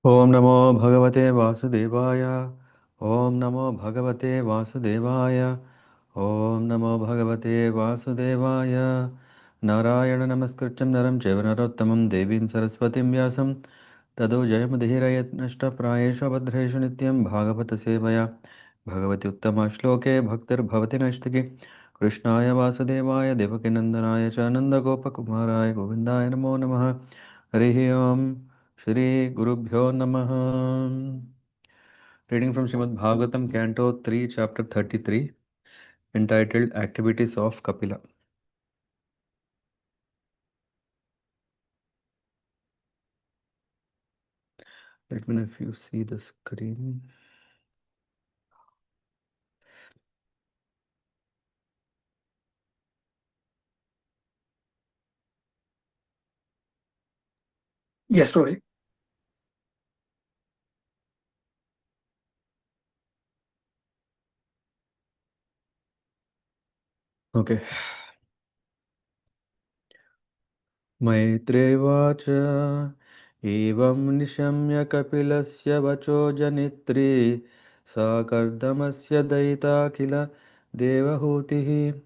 ॐ नमो भगवते वासुदेवाय। ॐ नमो भगवते वासुदेवाय। ॐ नमो भगवते वासुदेवाय। नारायण नमस्कृत्यं नरं चैव नरोत्तमं देवीं सरस्वतीं व्यासं ततो जयमुदीरयत् नष्टप्रायेषु भद्रेषु नित्यं भागवतसेवया भगवति उत्तमश्लोके भक्तिर्भवति नैष्टिकी। कृष्णाय वासुदेवाय देवकीनन्दनाय च नन्दगोपकुमाराय गोविन्दाय नमो नमः। हरिः ओम् श्री गुरुभ्यो नमः। Reading from Srimad Bhagavatam, Canto 3, Chapter 33, entitled Activities of Kapila. Let me know if you see the screen. Yes, Rohit. Okay. Maitrevacha evam nishamya kapilasya vacho janitri sakardamasya daita kila devahutihi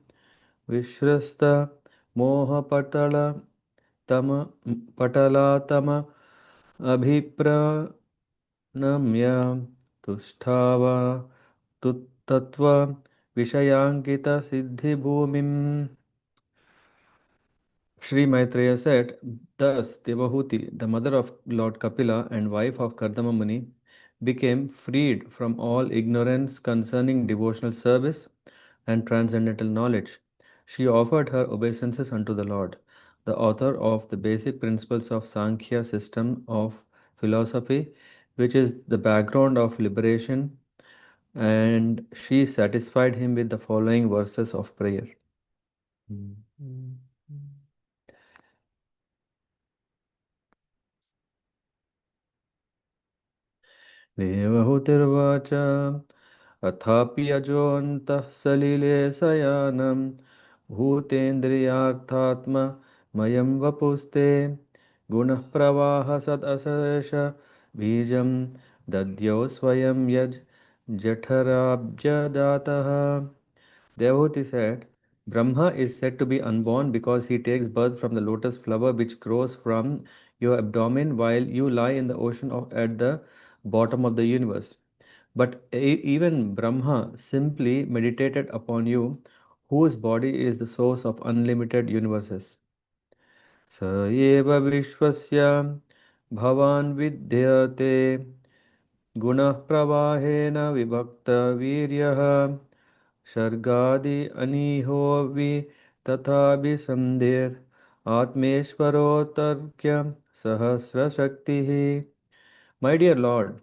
vishrasta moha patala tama patala tama abhipra Namya Tushtava Tuttattva Vishayankita Siddhi Bhumim. Sri Maitreya said, thus Devahuti, the mother of Lord Kapila and wife of Kardama Muni, became freed from all ignorance concerning devotional service and transcendental knowledge. She offered her obeisances unto the Lord, the author of the basic principles of Sankhya system of philosophy, which is the background of liberation, and she satisfied him with the following verses of prayer. देवहुतिर्वाच अथापि अजोऽन्तः सलिले शयानं भूतेन्द्रियार्थात्ममयं वपुस्ते गुणः प्रवाह सदशेष बीजं दद्यो स्वयं यज् जठराब्जजातः. Devahuti said, Brahma is said to be unborn because he takes birth from the lotus flower which grows from your abdomen while you lie in the ocean at the bottom of the universe. But even Brahma simply meditated upon you, whose body is the source of unlimited universes. स एव विश्वस्य भवान् विद्यते गुणः प्रवाहेन विभक्तवीर्यः सर्गादि अनीहो वि तथाभिसन्धिर् आत्मेश्वरोऽतर्क्य सहस्रशक्तिः. My dear Lord,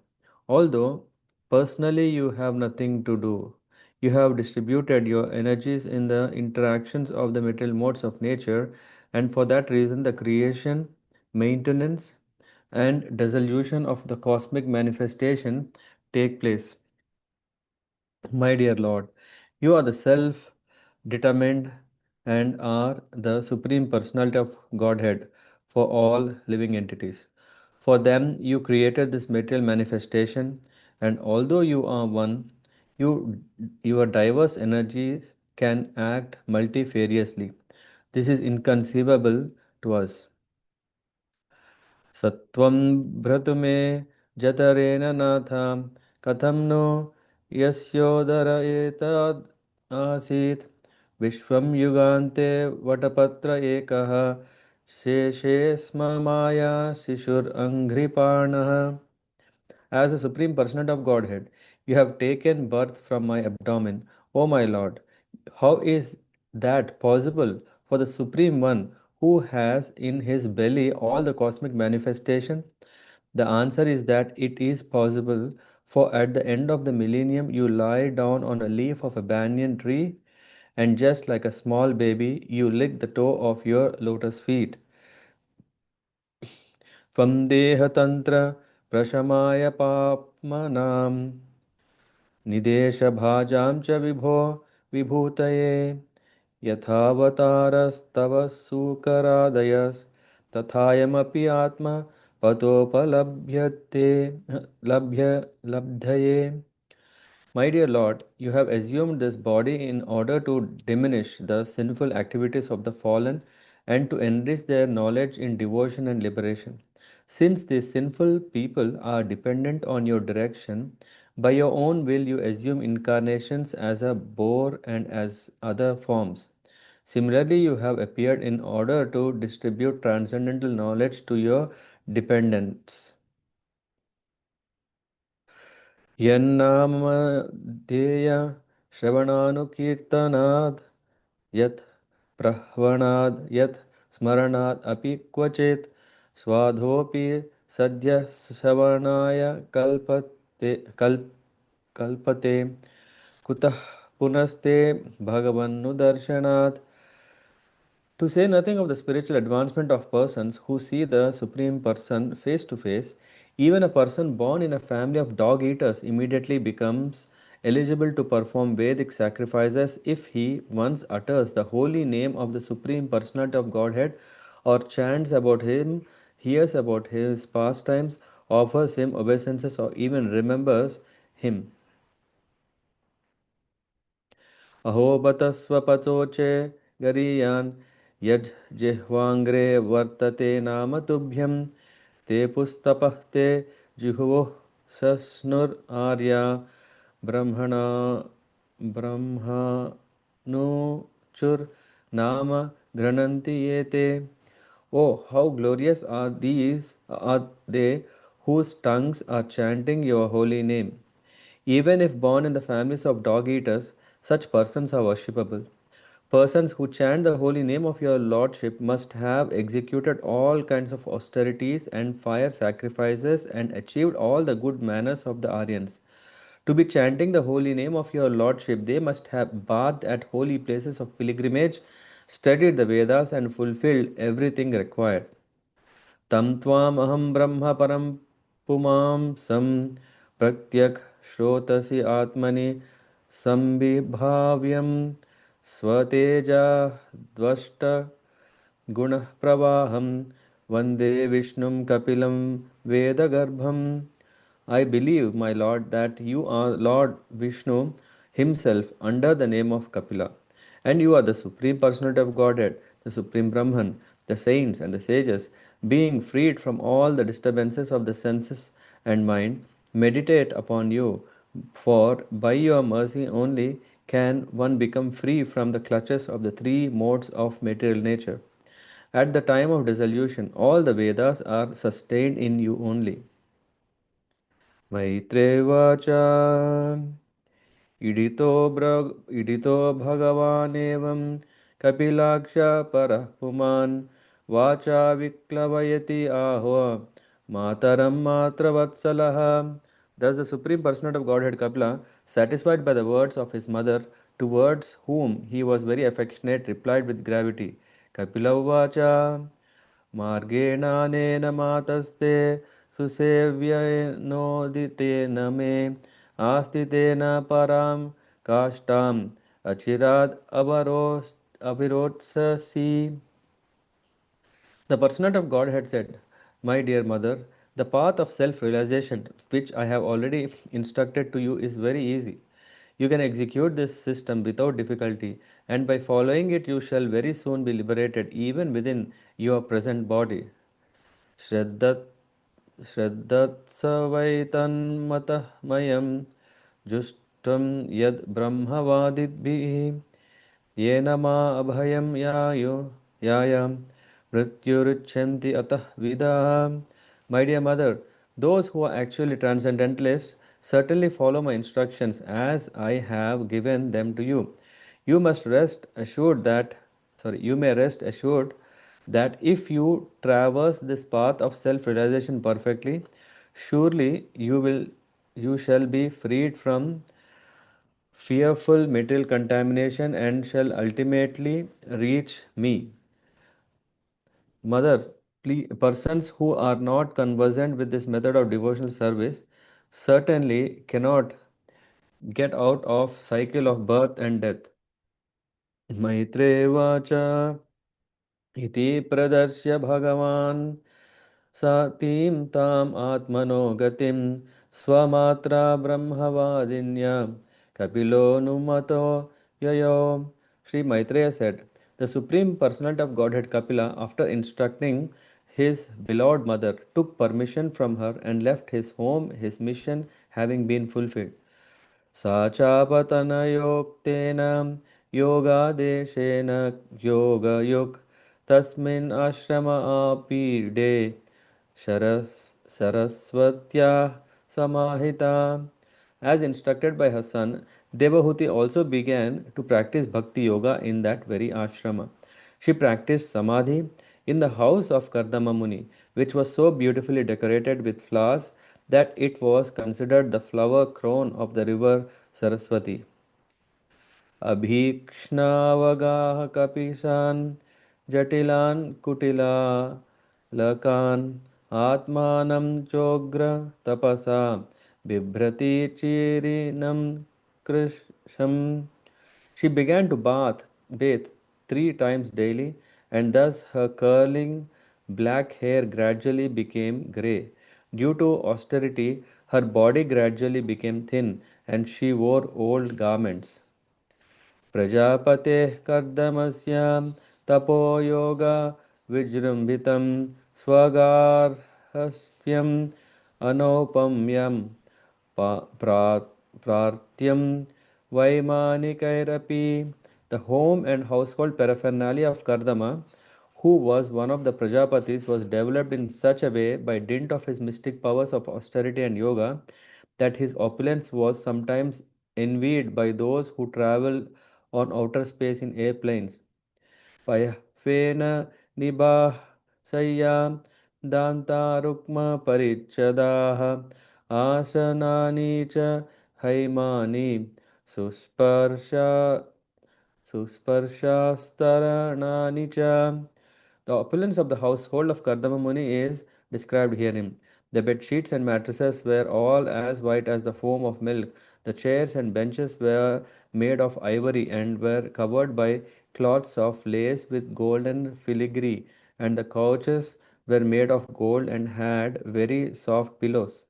although personally you have nothing to do, you have distributed your energies in the interactions of the material modes of nature, and for that reason, the creation, maintenance, and dissolution of the cosmic manifestation take place. My dear Lord, you are the self determined and are the supreme personality of Godhead for all living entities. For them, you created this material manifestation, and although you are one, your diverse energies can act multifariously. This is inconceivable to us. सत्वं भ्रतुमे जतरेण नाथ कथं no यस्योदर एतद् आसीत् विश्वं युगान्ते वटपत्र एकः शेषे स्म माया शिशुरङ्घ्रिपाणः. As the Supreme Personality of Godhead, you have taken birth from my abdomen, O my Lord. How is that possible for the Supreme One who has in his belly all the cosmic manifestation? The answer is that it is possible, for at the end of the millennium you lie down on a leaf of a banyan tree, and just like a small baby, you lick the toe of your lotus feet. त्वं देहतन्त्र प्रशमाय पाप्मनां निदेशभाजां च विभो विभूतये यथावतारस्तव सूकरादयस्तथायमपि आत्मा patopalabhyate labdhaye. My dear Lord, you have assumed this body in order to diminish the sinful activities of the fallen and to enrich their knowledge in devotion and liberation. Since these sinful people are dependent on your direction, by your own will you assume incarnations as a boar and as other forms. Similarly, you have appeared in order to distribute transcendental knowledge to your dependents. यन्नामधेय श्रवणानुकीर्तनात् यत् प्रह्वणाद् यत् स्मरणात् अपि क्वचित् स्वाधोऽपि सद्यः श्रवणाय कल्पते कुतः पुनस्ते भगवन्नुदर्शनात्. To say nothing of the spiritual advancement of persons who see the Supreme Person face to face, even a person born in a family of dog eaters immediately becomes eligible to perform Vedic sacrifices if he once utters the holy name of the Supreme Personality of Godhead or chants about him, hears about his pastimes, offers him obeisances, or even remembers him. अहो बत स्वपचोचे गरीयान् यज्जिह्वाङ्ग्रे वर्तते नाम तुभ्यं ते पुस्तपः ते जिहुवोः सस्नुर्आर्या ब्रह्मणा ब्रह्मणुचुर्नाम गृह्णन्ति ये ते. Oh, how glorious are these are they whose tongues are chanting your holy name. Even if born in the families of dog eaters, such persons are worshipable. Persons who chant the holy name of your lordship must have executed all kinds of austerities and fire sacrifices and achieved all the good manners of the Aryans. To be chanting the holy name of your lordship, they must have bathed at holy places of pilgrimage, studied the Vedas, and fulfilled everything required. तं त्वामहं ब्रह्म परं पुमांसं प्रत्यक् श्रोतसि आत्मनि संविभाव्यं स्वतेजा द्वष्ट गुणप्रवाहं वन्दे विष्णुं कपिलं वेदगर्भम्. I believe, my Lord, that you are Lord Vishnu himself under the name of Kapila, and you are the Supreme Personality of Godhead, the Supreme Brahman, the saints and the sages, being freed from all the disturbances of the senses and mind, meditate upon you, for by your mercy only can one become free from the clutches of the three modes of material nature. At the time of dissolution, all the Vedas are sustained in you only. मैत्रेवाच इडितो भगवानेवं Kapilaksha परः पुमान् वाचा विक्लवयति आहो मातरं मातृवत्सलः. Thus the Supreme Personality of Godhead Kapila, satisfied by the words of his mother, towards whom he was very affectionate, replied with gravity, Kapila uvacha मार्गेणानेन मातस्ते सुसेव्यनोदितेन मे आस्तितेन परां काष्ठाम् अचिराद् अविरोत्ससि. The personality of God had said, my dear mother, the path of self-realization which I have already instructed to you is very easy. You can execute this system without difficulty, and by following it you shall very soon be liberated even within your present body. श्रद्धत् श्रद्धत्सवैतन्मतमयं जुष्टं यद् ब्रह्मवादिभिः येन मा अभयं यायां मृत्युरुच्छन्ति अतः विदाः. My dear mother, those who are actually transcendentalists certainly follow my instructions as I have given them to you. You must rest assured that, you may rest assured that if you traverse this path of self-realization perfectly, surely you shall be freed from fearful material contamination and shall ultimately reach me. Mothers, persons who are not conversant with this method of devotional service certainly cannot get out of cycle of birth and death. मैत्रेवाच इति प्रदर्श्य भगवान् सतीं ताम् आत्मनो गतिं स्वमात्रा ब्रह्मवादिन्या कपिलोऽनुमतो ययो. Sri Maitreya said, the Supreme Personality of Godhead Kapila, after instructing his beloved mother, took permission from her and left his home, his mission having been fulfilled. सा चापतनयोक्तेन योगादेशेन योगयुक् तस्मिन् आश्रम आपीडे Saraswatya Samahita. As instructed by her son, Devahuti also began to practice Bhakti Yoga in that very ashrama. She practiced Samadhi in the house of Kardama Muni, which was so beautifully decorated with flowers that it was considered the flower crown of the river Saraswati. अभीक्ष्णावगाः कपिशान् जटिलान् कुटिलालकान् आत्मानं चोग्र तपसा बिभ्रति चीरिनं कृशम्. She began to bathe 3 times daily, and thus her curling black hair gradually became grey. Due to austerity, her body gradually became thin, and she wore old garments. प्रजापतेः कर्दमस्यां तपोयोग विजृम्भितं स्वगार्हस्थ्यम् अनौपम्यं प्रार्थ्यं वैमानिकैरपि. The home and household paraphernalia of Kardama, who was one of the Prajapatis, was developed in such a way by dint of his mystic powers of austerity and yoga that his opulence was sometimes envied by those who travel on outer space in airplanes. पयःफेन निबासय्यां दान्तारुक्मपरिच्छदाः आसनानि च हैमानि सुस्पर्शा Susparshastarana cha. The opulence of the household of Kardama Muni is described herein. The bed sheets and mattresses were all as white as the foam of milk. The chairs and benches were made of ivory and were covered by cloths of lace with golden filigree, and the couches were made of gold and had very soft pillows.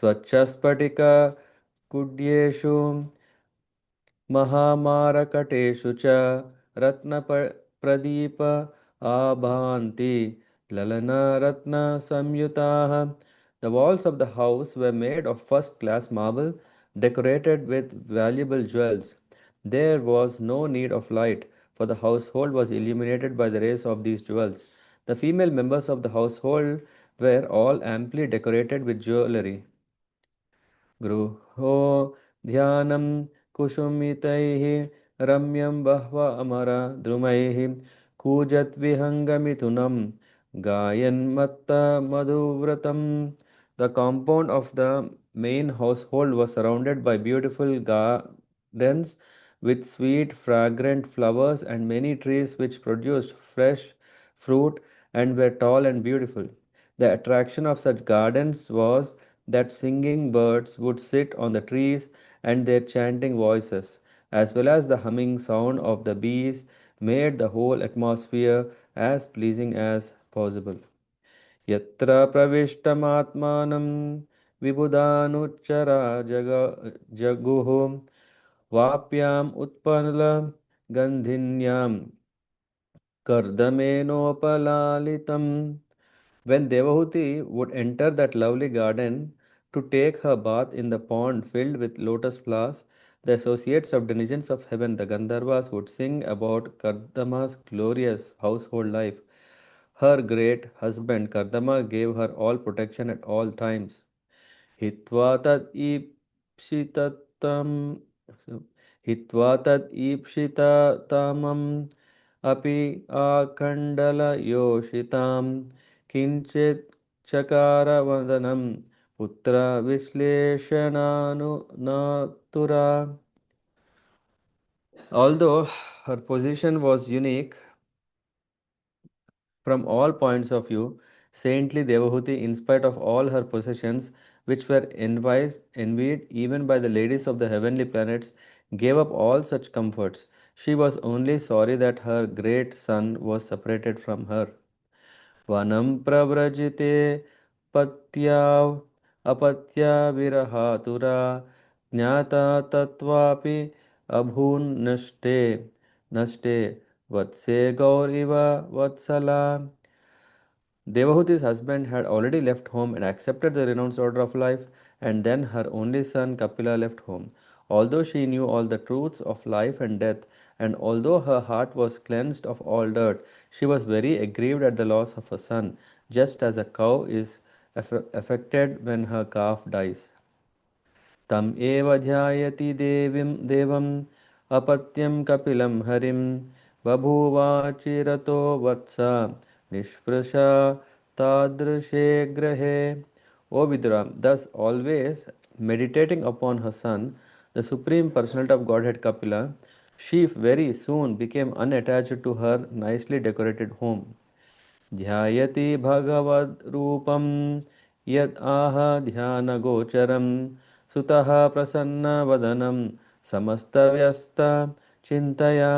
स्वच्छस्फटिक कुड्येषु महामारकटेषु च रत्नप्रदीप आभान्ति ललनरत्नसंयुताः. The walls of the house were made of first-class marble, decorated with valuable jewels. There was no need of light, for the household was illuminated by the rays of these jewels. The female members of the household were all amply decorated with jewelry. गृहो ध्यानं कुसुमितैः रम्यं बह्व अमरद्रुमैः कूजद्विहङ्गमिथुनं गायन्मत्तमधुव्रतम्. The compound of the main household was surrounded by beautiful gardens with sweet, fragrant flowers and many trees which produced fresh fruit and were tall and beautiful. The attraction of such gardens was that singing birds would sit on the trees, and their chanting voices, as well as the humming sound of the bees, made the whole atmosphere as pleasing as possible. यत्र प्रविष्टमात्मानं विबुधानुच्चरा जगुः वाप्याम् उत्पलगन्धिन्यां कर्दमेनोपलालितम्. When Devahuti would enter that lovely garden to take her bath in the pond filled with lotus flowers, the associates of denizens of heaven, the Gandharvas, would sing about Kardama's glorious household life. Her great husband Kardama gave her all protection at all times. हित्वा तद् हित्वा तद् अपि आकण्डलयोषितां किञ्चित् चकारवदनं पुत्रविश्लेषणानुनातुरा. Although her position was unique from all points of view, saintly Devahuti, in spite of all her possessions, which were envied even by the ladies of the heavenly planets, gave up all such comforts. She was only sorry that her great son was separated from her. वनं प्रव्रजिते पत्याव अपत्या विरहातुरा ज्ञाता तत्त्वापि अभून्नष्टे नष्टे वत्से गौरिव वत्सला. Devahuti's husband had already left home and accepted the renounced order of life, and then her only son Kapila left home. Although she knew all the truths of life and death, and although her heart was cleansed of all dirt, she was very aggrieved at the loss of her son, just as a cow is affected when her calf dies. तम एव ध्यायति देवम् अपत्यं कपिलं हरिं बभूवाचिरतो वत्स निष्पृशा तादृशे ग्रहे. O Vidura, thus always meditating upon her son, the Supreme Personality of Godhead Kapila, she very soon became unattached to her nicely decorated home. ध्यायति भगवद्रूपं यद् आह ध्यानगोचरं सुतः प्रसन्नवदनं समस्तव्यस्तचिन्तया.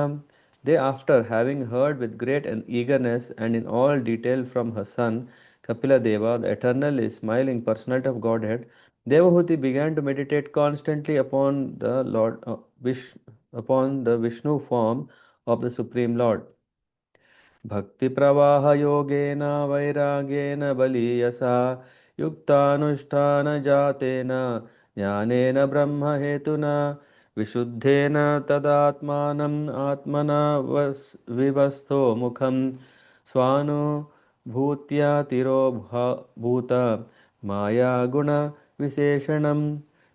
They, after having heard with great eagerness and in all detail from her son Kapila Deva, the eternally smiling personality of Godhead, Devahuti began to meditate constantly upon the upon the Vishnu form of the Supreme Lord. भक्तिप्रवाहयोगेन वैराग्येन बलीयसा युक्तानुष्ठानजातेन ज्ञानेन ब्रह्महेतुना विशुद्धेन तदात्मानम् आत्मना विवस्थो मुखं स्वानुभूत्या तिरोभूत मायागुणविशेषणम्.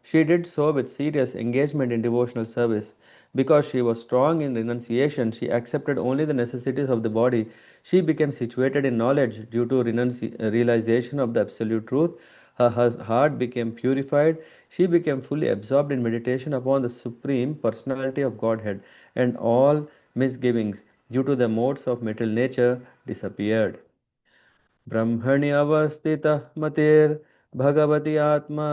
She did so with serious engagement in devotional service. Because she was strong in renunciation, she accepted only the necessities of the body. She became situated in knowledge due to realization of the absolute truth. Her heart became purified. She became fully absorbed in meditation upon the Supreme Personality of Godhead, and all misgivings due to the modes of material nature disappeared. ब्रह्मणि अवस्थितः मतिर्भगवति आत्मा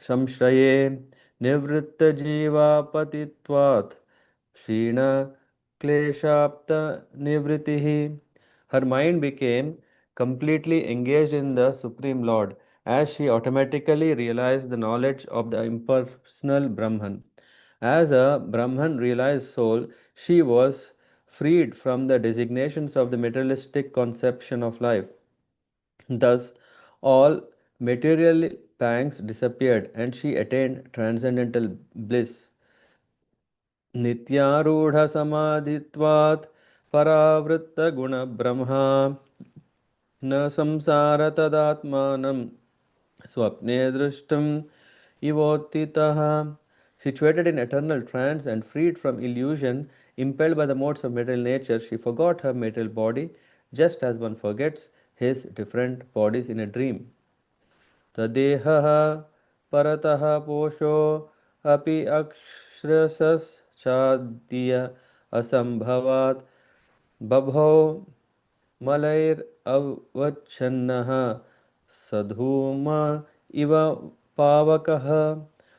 संश्रये निवृत्तजीवापतित्वात् क्षीणक्लेशाप्तनिवृत्तिः. Her mind became completely engaged in the Supreme Lord as she automatically realized the knowledge of the impersonal Brahman. As a Brahman realized soul, she was freed from the designations of the materialistic conception of life. Thus, all material pangs disappeared and she attained transcendental bliss. नित्यारूढसमाधित्वात् परावृत्तगुणब्रह्मा न संसार तदात्मानं स्वप्ने दृष्टुम ivotitaha. Situated in eternal trance and freed from illusion, impelled by the modes of material nature, she forgot her material body, just as one forgets his different bodies in a dream. तदेहः परतः पोषो अपि अक्षरसश्चाद्य असम्भवात् बभौ मलैरवच्छन्नः सधूम इव pavakah.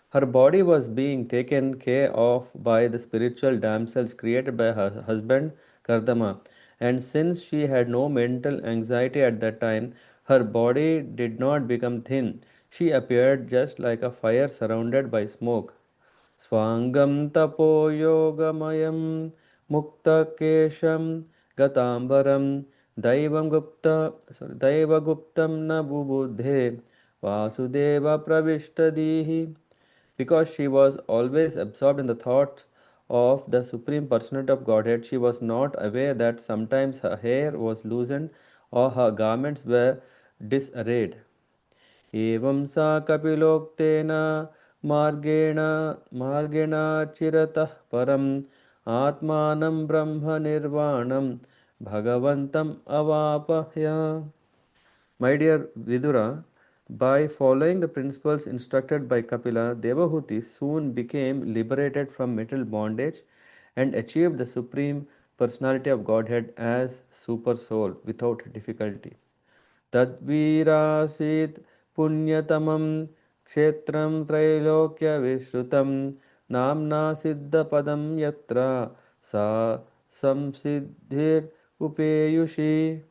Her body was being taken care of by the spiritual damsels created by her husband Kardama, and since she had no mental anxiety at that time, her body did not become thin. She appeared just like a fire surrounded by smoke. Swangam tapo yogamayam muktakesham gatambaram daiva guptam na bubudhe vasudeva pravishtadihi. Because she was always absorbed in the thoughts of the Supreme Personality of Godhead, she was not aware that sometimes her hair was loosened or her garments were disarrayed. एवं सा कपिलोक्तेन मार्गेण मार्गेणाचिरतः परम् आत्मानं ब्रह्मनिर्वाणं भगवन्तम् अवापह्य. My dear Vidura, by following the principles instructed by Kapila, Devahuti soon became liberated from material bondage and achieved the Supreme Personality of Godhead as Super Soul without difficulty. तद्वीरासीत् पुण्यतमं क्षेत्रं त्रैलोक्यविश्रुतं नाम्ना सिद्धपदं यत्र सा संसिद्धिर्भूतिः. Upeyushi.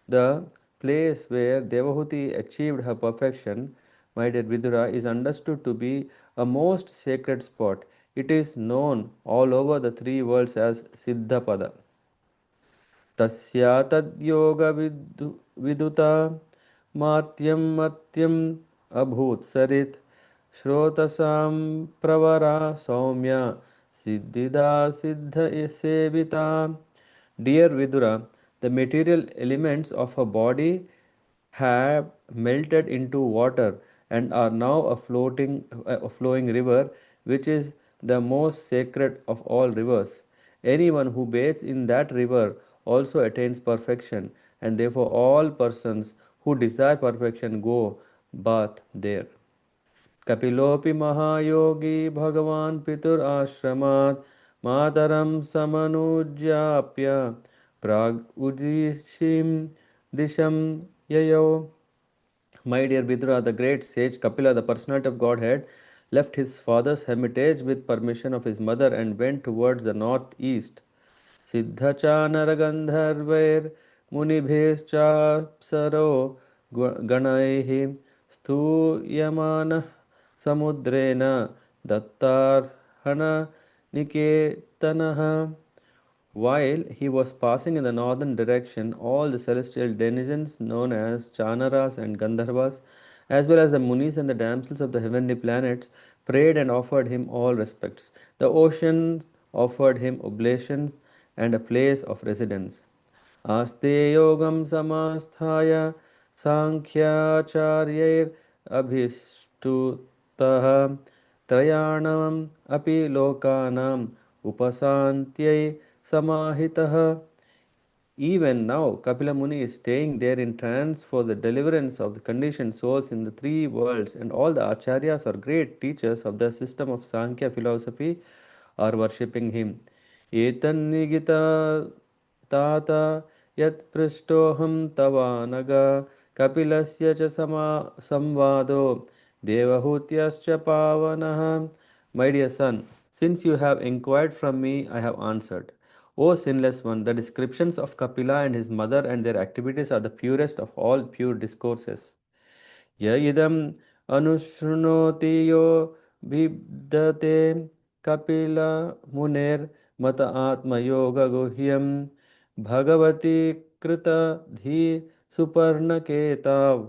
The place where Devahuti achieved her perfection, my dear Vidura, is understood to be a most sacred spot. It is known all over the three worlds as Siddhapada. तस्या तद्योगविदुता मात्यं मत्यम् अभूत् सरित् श्रोतसां प्रवरा सौम्या सिद्धिदा सिद्ध सेविता. Dear Vidura, the material elements of a body have melted into water and are now a flowing river, which is the most sacred of all rivers. Anyone who bathes in that river also attains perfection, and therefore all persons who desire perfection go bath there. कपिलोऽपि महायोगी भगवान् पितुराश्रमात् मातरं समनुज्ञाप्य प्राग् उजिषीं दिशं ययौ. My dear Vidura, the great sage Kapila, the personality of Godhead, left his father's hermitage with permission of his mother and went towards the northeast. सिद्धचानरगन्धर्वैर्मुनिभिश्चाप्सरो गणैः स्तूयमानः समुद्रेण दत्तार्हणनिकेतनः. While he was passing in the northern direction, all the celestial denizens known as Chanaras and Gandharvas, as well as the Munis and the damsels of the heavenly planets, prayed and offered him all respects. The oceans offered him oblations and a place of residence. आस्ते योगं समास्थाय साङ्ख्याचार्यैरभिष्टुतः त्रयाणाम् अपि लोकानाम् उपशान्त्यै समाहितः. Even now, Kapila Muni is staying there in trance for the deliverance of the conditioned souls in the three worlds, and all the acharyas or great teachers of the system of Sankhya philosophy are worshipping him. Etannigita tata yat prishtoham tavanaga kapilasya cha samvado devahutyascha pavanaha. My dear son, since you have inquired from me, I have answered. O sinless one, the descriptions of Kapila and his mother and their activities are the purest of all pure discourses. य इदम् अनुशृणोति यो बिभ्यते कपिलमुनेर्मत आत्मयोगगुह्यं Bhagwati कृतधी सुपर्णकेताव्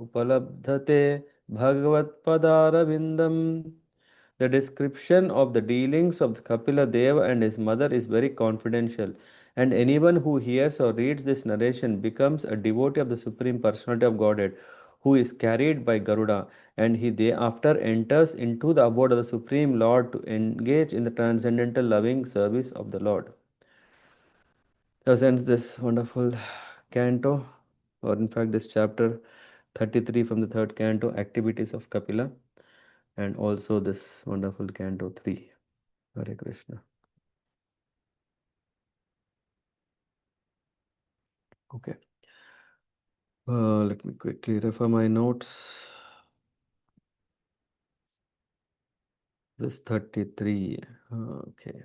उपलब्धते भगवत्पदारविन्दम्. The description of the dealings of Kapila Deva and his mother is very confidential, and anyone who hears or reads this narration becomes a devotee of the Supreme Personality of Godhead, who is carried by Garuda, and he thereafter enters into the abode of the Supreme Lord to engage in the transcendental loving service of the Lord. Thus ends this wonderful canto, or in fact, this chapter 33 from the third canto, Activities of Kapila, and also this wonderful canto 3. Hare Krishna. Okay. Let me quickly refer my notes. This 33. Okay.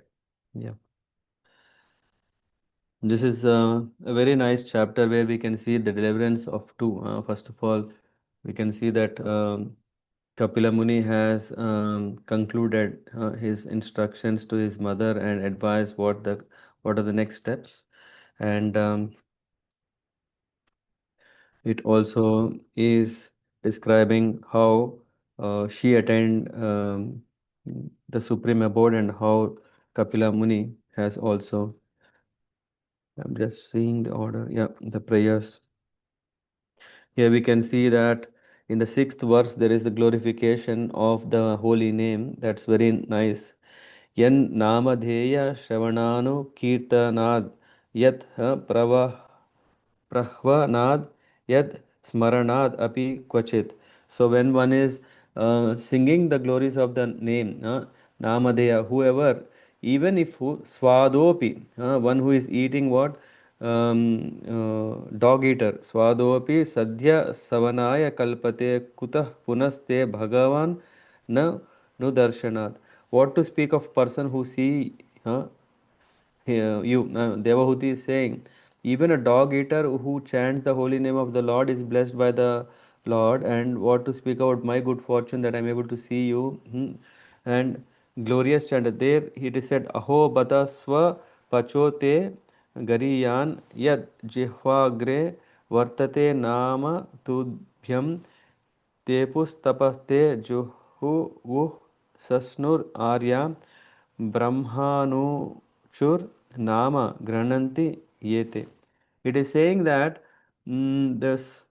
Yeah. This is a very nice chapter where we can see the deliverance of two. First of all, we can see that Kapila Muni has concluded his instructions to his mother and advised what are the next steps. And it also is describing how she attained the supreme abode and how Kapila Muni has also. I'm just seeing the order. Yeah, the prayers. Here we can see that in the sixth verse there is the glorification of the holy name. That's very nice. Yan namadheya shravananu kirtanad yat prahvanad yad smaranad api kvachit. So when one is singing the glories of the name, Namadeya, whoever, even if who, Swadopi, one who is eating what? Dog eater. Swadopi sadhya savanaya kalpate kutah punaste bhagavan na nudarshanat. What to speak of person who see Devahuti is saying, even a dog eater who chants the holy name of the Lord is blessed by the Lord. And what to speak about my good fortune that I'm able to see you. And glorious chant. There it is said, Aho bata swa pachote gariyan yad jihvagre vartate nama tudbhyam Tepustapate juhu vuh sasnur arya brahmanuchur nama grananti yete. It is saying that this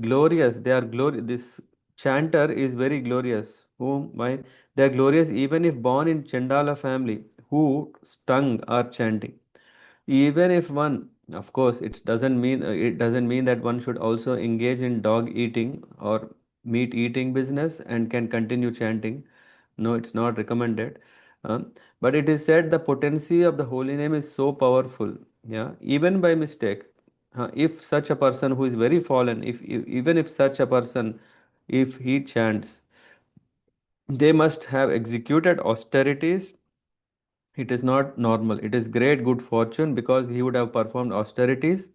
glorious, they are glorious, this chanter is very glorious. Whom why they are glorious even if born in Chandala family, who tongue are chanting. Even if one, of course, it doesn't mean that one should also engage in dog eating or meat eating business and can continue chanting. No, it's not recommended. But it is said the potency of the holy name is so powerful. Yeah, even by mistake, if such a person who is very fallen, if even if such a person, if he chants, they must have executed austerities. It is not normal. It is great good fortune because he would have performed austerities,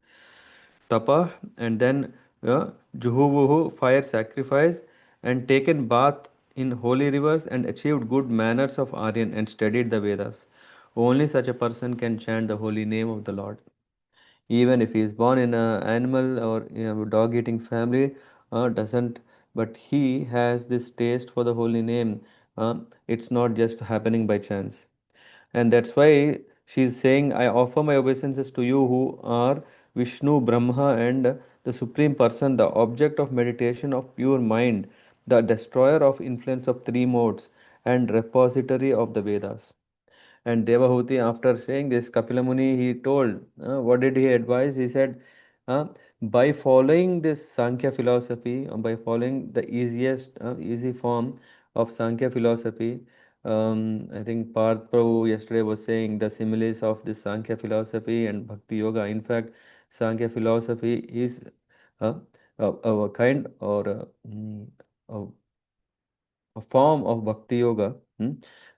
tapa, and then juhuvuhu, fire sacrifice, and taken bath in holy rivers and achieved good manners of Aryan and studied the Vedas. Only such a person can chant the holy name of the Lord. Even if he is born in an animal or dog eating family, doesn't, but he has this taste for the holy name. It's not just happening by chance. And that's why she's saying, I offer my obeisances to you who are Vishnu, Brahma, and the Supreme Person, the object of meditation of pure mind, the destroyer of influence of three modes, and repository of the Vedas. And Devahuti, after saying this, Kapila Muni, he told, what did he advise? He said, uh, by following this Sankhya philosophy, by following the easy form of Sankhya philosophy, I think Parth Prabhu yesterday was saying the similes of this Sankhya philosophy and Bhakti Yoga. In fact, Sankhya philosophy is uh, a kind or a a form of bhakti yoga,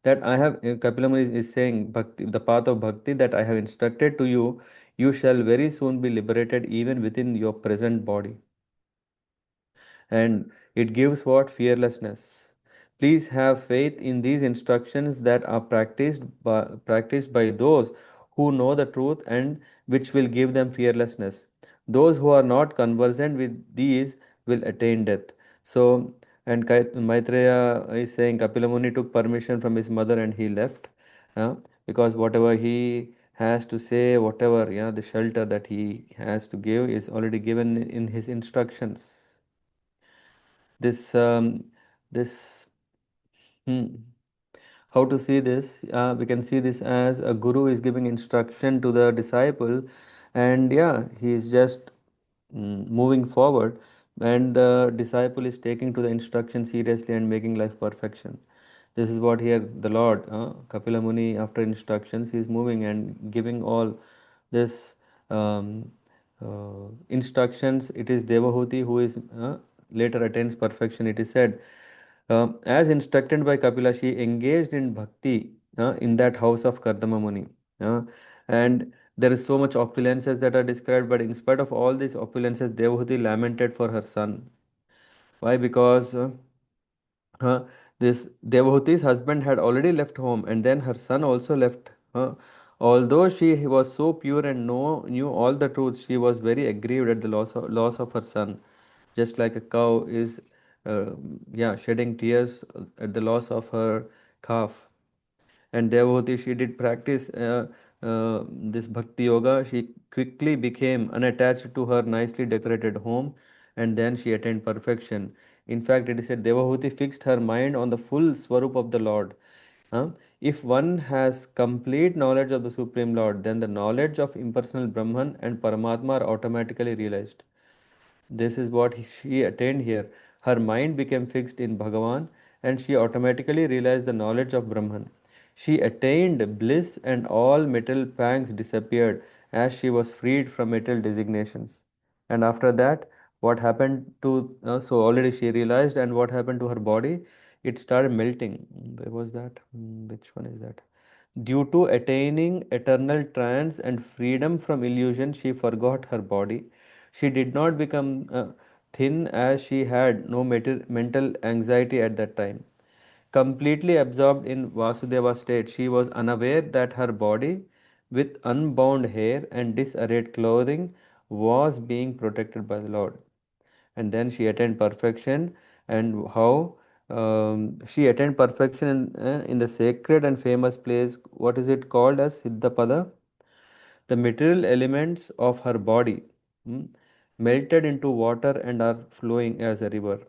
that I have, Kapilam is saying, bhakti, the path of bhakti that I have instructed to you, you shall very soon be liberated even within your present body. And it gives what? Fearlessness. Please have faith in these instructions that are practiced by those who know the truth and which will give them fearlessness. Those who are not conversant with these will attain death. So, and Maitreya is saying Kapila Muni took permission from his mother and he left, because whatever he has to say, whatever, the shelter that he has to give is already given in his instructions. This um, this hmm, how to see this, we can see this as a guru is giving instruction to the disciple, and he is just moving forward, and the disciple is taking to the instruction seriously and making life perfection. This is what here the Lord, Kapila Muni, after instructions, he is moving and giving all this instructions. It is Devahuti who is later attains perfection. It is said, as instructed by Kapila, she engaged in bhakti in that house of Kardama Muni. Uh, and there is so much opulences that are described, but in spite of all these opulences, Devahuti lamented for her son. Why? Because uh, this Devahuti's husband had already left home, and then her son also left. Although she was so pure and knew all the truth, she was very aggrieved at the loss of her son, just like a cow is, shedding tears at the loss of her calf. And Devotee, she did practice this bhakti yoga. She quickly became unattached to her nicely decorated home, and then she attained perfection. In fact, it is said Devahuti fixed her mind on the full swarup of the Lord. Huh? If one has complete knowledge of the Supreme Lord, then the knowledge of impersonal Brahman and Paramatma are automatically realized. This is what she attained here. Her mind became fixed in Bhagavan and she automatically realized the knowledge of Brahman. She attained bliss and all material pangs disappeared as she was freed from material designations. And after that, what happened to, so already she realized, and what happened to her body? It started melting. Where was that? Which one is that? Due to attaining eternal trance and freedom from illusion, she forgot her body. She did not become thin as she had no mental anxiety at that time. Completely absorbed in Vasudeva state, she was unaware that her body, with unbound hair and disarrayed clothing, was being protected by the Lord. And then she attained perfection. And how she attained perfection in the sacred and famous place. What is it called as Siddhapada? The material elements of her body hmm, melted into water and are flowing as a river.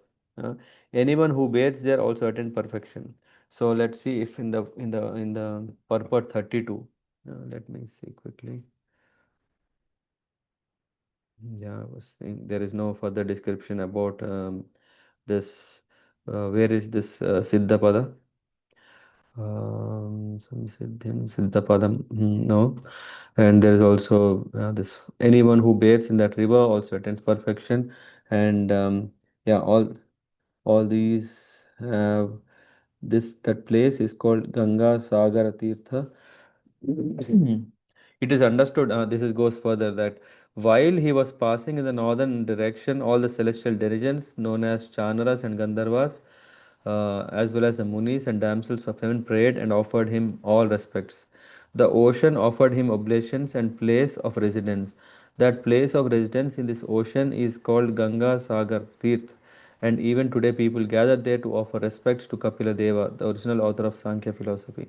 Uh, Anyone who bathes there also attain perfection. So let's see if in the purport 32. Let me see quickly. Yeah, I was saying there is no further description about this. Where is this Siddhapada? Some Siddhim, Siddhapadam. No. And there is also this anyone who bathes in that river also attains perfection. And yeah, all these have this that place is called Ganga Sagara Tirtha. It is understood, this is, goes further, that while he was passing in the northern direction, all the celestial dirigens known as Chanaras and Gandharvas, as well as the Munis and damsels of heaven, prayed and offered him all respects. The ocean offered him oblations and place of residence. That place of residence in this ocean is called Ganga Sagar Tirth, and even today people gather there to offer respects to Kapila Deva, the original author of Sankhya philosophy.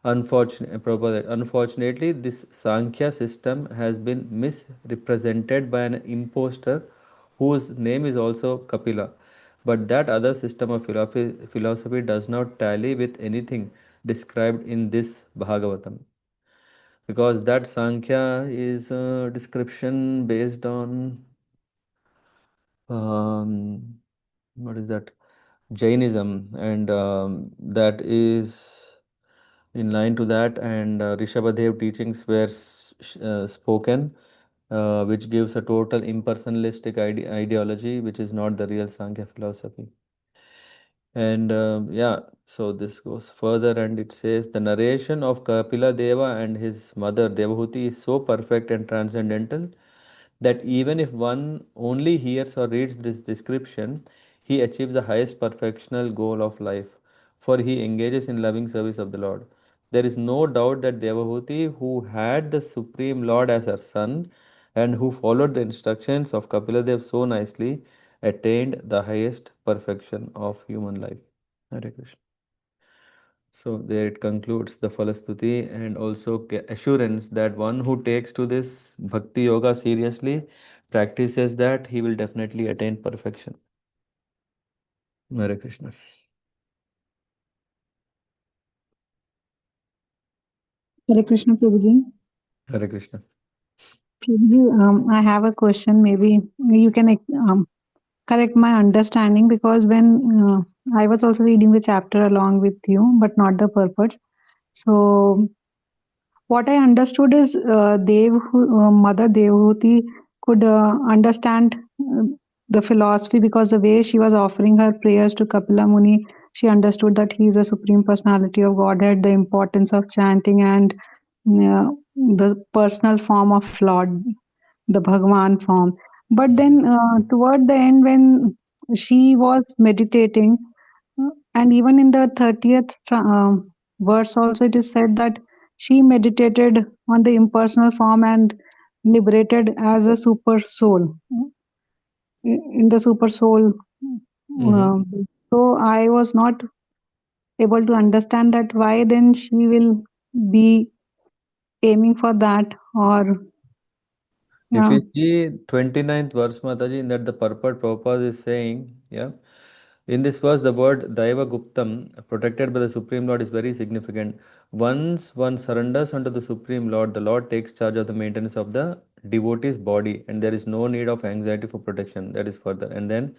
Unfortunately, this Sankhya system has been misrepresented by an impostor whose name is also Kapila. But that other system of philosophy does not tally with anything described in this Bhagavatam. Because that Sankhya is a description based on um, what is that? Jainism, and that is in line to that, and Rishabhadev teachings were spoken, which gives a total impersonalistic ideology, which is not the real Sankhya philosophy. And yeah, so this goes further and it says the narration of Kapila Deva and his mother Devahuti is so perfect and transcendental that even if one only hears or reads this description, he achieves the highest perfectional goal of life, for he engages in loving service of the Lord. There is no doubt that Devahuti, who had the Supreme Lord as her son and who followed the instructions of Kapiladev so nicely, attained the highest perfection of human life. Hare Krishna. So there it concludes the Falastuti and also assurance that one who takes to this Bhakti Yoga seriously, practices that, he will definitely attain perfection. Hare Krishna. Hare Krishna Prabhuji. Hare Krishna. Prabhuji, I have a question. Maybe you can correct my understanding because when I was also reading the chapter along with you, but not the purpose. So what I understood is Mother Devhuti could understand the philosophy because the way she was offering her prayers to Kapila Muni, she understood that he is a supreme personality of Godhead, the importance of chanting, and the personal form of Lord, the Bhagwan form. But then toward the end, when she was meditating, and even in the 30th verse, also it is said that she meditated on the impersonal form and liberated as a super soul in the super soul. Mm-hmm. Uh, so I was not able to understand that why then she will be aiming for that or If yeah. you see 29th verse, Mataji, in that the purport Prabhupada is saying, yeah, in this verse, the word Daiva Guptam, protected by the Supreme Lord, is very significant. Once one surrenders unto the Supreme Lord, the Lord takes charge of the maintenance of the devotee's body, and there is no need of anxiety for protection. That is further. And then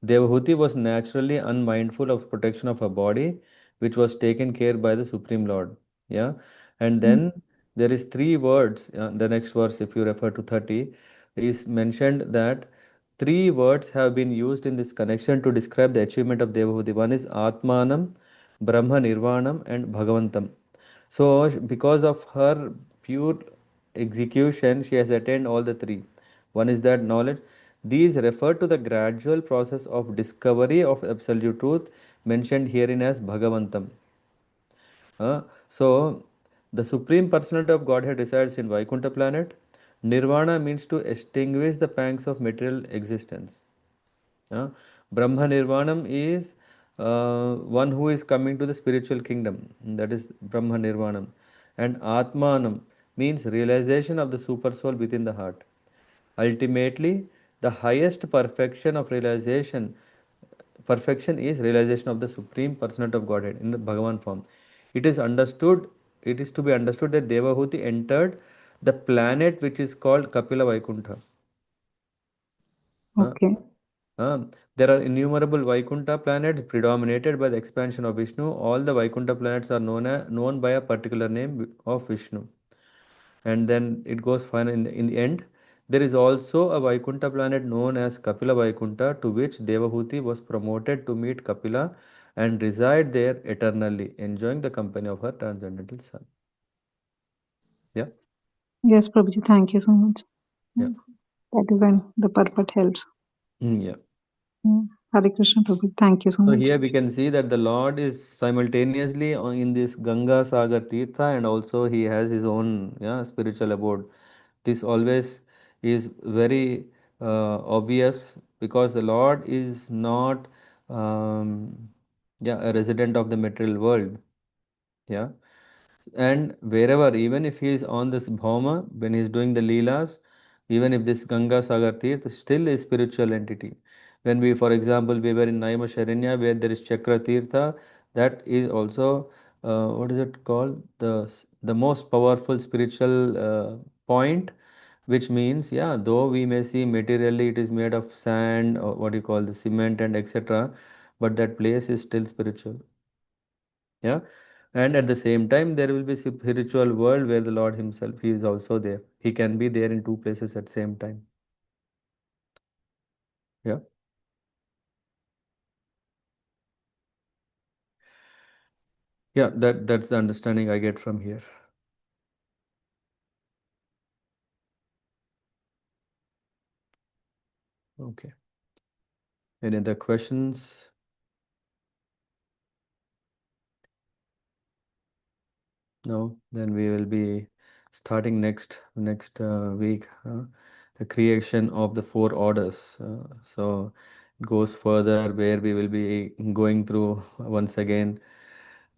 Devahuti was naturally unmindful of protection of her body, which was taken care by the Supreme Lord. Yeah. And then there is three words. The next verse, if you refer to 30, is mentioned that three words have been used in this connection to describe the achievement of Devahuti. One is Atmanam, Brahma Nirvanam, and Bhagavantam. So, because of her pure execution, she has attained all the three. One is that knowledge. These refer to the gradual process of discovery of absolute truth mentioned herein as Bhagavantam. So, the Supreme Personality of Godhead resides in Vaikuntha planet. Nirvana means to extinguish the pangs of material existence. Uh, Brahma Nirvanam is one who is coming to the spiritual kingdom. That is Brahma Nirvanam. And Atmanam means realization of the super soul within the heart. Ultimately, the highest perfection is realization of the Supreme Personality of Godhead in the Bhagavan form. It is understood, it is to be understood that Devahuti entered the planet which is called Kapila Vaikuntha. Uh, Okay. there are innumerable Vaikuntha planets predominated by the expansion of Vishnu. All the Vaikuntha planets are known by a particular name of Vishnu. And then it goes fine in the end. There is also a Vaikuntha planet known as Kapila Vaikuntha, to which Devahuti was promoted to meet Kapila and reside there eternally, enjoying the company of her transcendental son. Yeah, Yes, Prabhuji, thank you so much. yeah, That is when the purport helps. yeah. Hare Krishna, Prabhuji. Thank you so So much. here we can see that the Lord is simultaneously in this Ganga Sagar Tirtha, and also he has his own, yeah, spiritual abode. This always is very obvious, because the Lord is not yeah, a resident of the material world. Yeah. And wherever, even if he is on this Bhauma, when he is doing the Leelas, even if this Ganga Sagar Tirth still is spiritual entity. When we, for example, we were in Naima Sharanya, where there is Chakra Tirtha, that is also, what is it called? The most powerful spiritual point, which means, yeah, though we may see materially it is made of sand, or what you call the cement and etc., but that place is still spiritual. Yeah. And at the same time, there will be spiritual world where the Lord himself, he is also there. He can be there in two places at the same time. Yeah. Yeah, that's the understanding I get from here. Okay. Any other questions? No, then we will be starting next week, the creation of the four orders. So it goes further, where we will be going through once again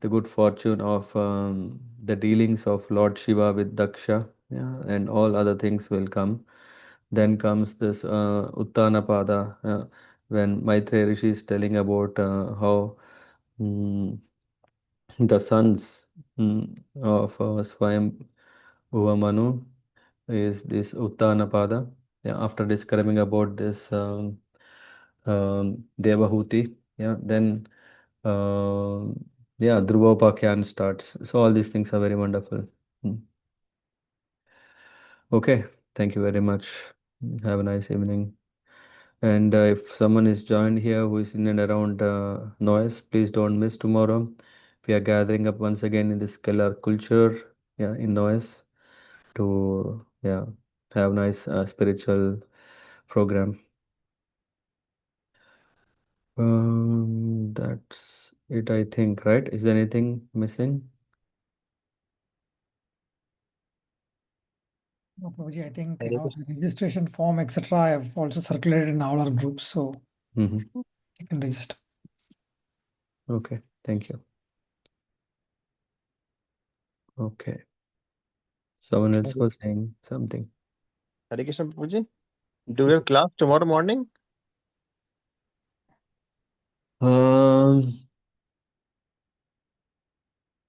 the good fortune of the dealings of Lord Shiva with Daksha, yeah, and all other things will come. Then comes this Uttanapada, when Maitreya Rishi is telling about how mm, the sons of Swayam Manu is this Uttanapada. Yeah, after describing about this Devahuti, yeah, then uh, yeah, Dhruvopakhyan starts. So all these things are very wonderful. Mm. Okay, thank you very much. Have a nice evening. And if someone is joined here who is in and around noise, please don't miss tomorrow. We are gathering up once again in this Kelar culture, yeah, in noise, to, yeah, have nice spiritual program. That's it, I think, right? Is there anything missing? No, Prabhuji, I think Hare the registration form, etc. I have also circulated in all our groups, so Mm-hmm. you can register. Okay, thank you. Okay, someone else Hare was saying something. Hare Krishna Prabhuji. Do we have class tomorrow morning? Um,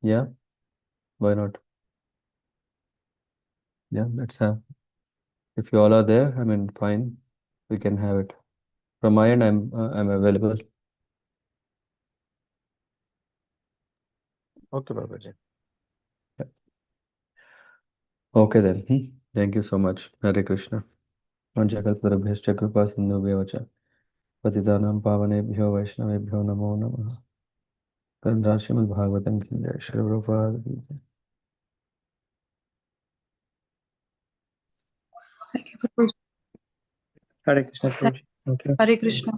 yeah, why not? Yeah, let's have. If you all are there, I mean, fine, we can have it. From my end, I'm available. Okay, Prabhuji. Yeah. Okay then. Thank you so much. Hare Krishna. Vanchakalparabhyascha kripa sindhubhyo vacha. पतितानां पावनेभ्यो वैष्णवेभ्यो नमो नमः। Shrimad Bhagavatam ki jai. Shri Prabhupada ki jai. Hare Krishna, Prabhuji. Thank you. Hare Krishna.